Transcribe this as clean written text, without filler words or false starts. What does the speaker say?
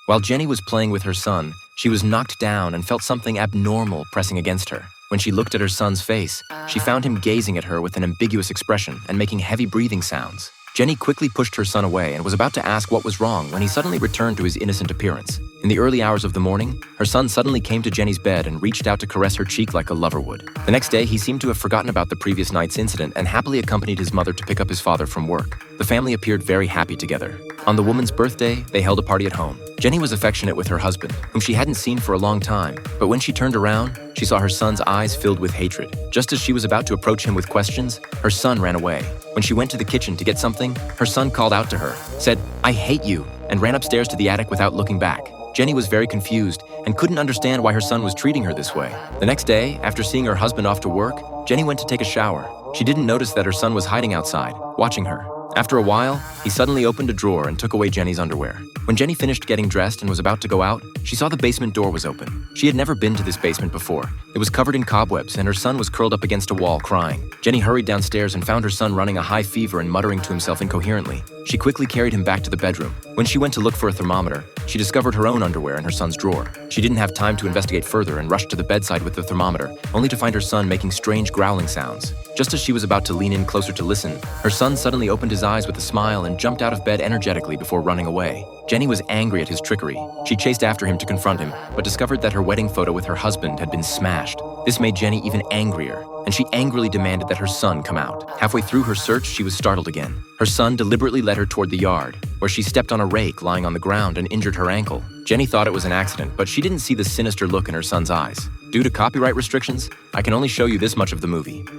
While Jenny was playing with her son, she was knocked down and felt something abnormal pressing against her. When she looked at her son's face, she found him gazing at her with an ambiguous expression and making heavy breathing sounds. Jenny quickly pushed her son away and was about to ask what was wrong when he suddenly returned to his innocent appearance. In the early hours of the morning, her son suddenly came to Jenny's bed and reached out to caress her cheek like a lover would. The next day, he seemed to have forgotten about the previous night's incident and happily accompanied his mother to pick up his father from work. The family appeared very happy together. On the woman's birthday, they held a party at home. Jenny was affectionate with her husband, whom she hadn't seen for a long time, but when she turned around, she saw her son's eyes filled with hatred. Just as she was about to approach him with questions, her son ran away. When she went to the kitchen to get something, her son called out to her, said, "I hate you," and ran upstairs to the attic without looking back. Jenny was very confused and couldn't understand why her son was treating her this way. The next day, after seeing her husband off to work, Jenny went to take a shower. She didn't notice that her son was hiding outside, watching her. After a while, he suddenly opened a drawer and took away Jenny's underwear. When Jenny finished getting dressed and was about to go out, she saw the basement door was open. She had never been to this basement before. It was covered in cobwebs and her son was curled up against a wall crying. Jenny hurried downstairs and found her son running a high fever and muttering to himself incoherently. She quickly carried him back to the bedroom. When she went to look for a thermometer, she discovered her own underwear in her son's drawer. She didn't have time to investigate further and rushed to the bedside with the thermometer, only to find her son making strange growling sounds. Just as she was about to lean in closer to listen, her son suddenly opened his eyes with a smile and jumped out of bed energetically before running away. Jenny was angry at his trickery. She chased after him to confront him, but discovered that her wedding photo with her husband had been smashed. This made Jenny even angrier, and she angrily demanded that her son come out. Halfway through her search, she was startled again. Her son deliberately led her toward the yard, where she stepped on a rake lying on the ground and injured her ankle. Jenny thought it was an accident, but she didn't see the sinister look in her son's eyes. Due to copyright restrictions, I can only show you this much of the movie.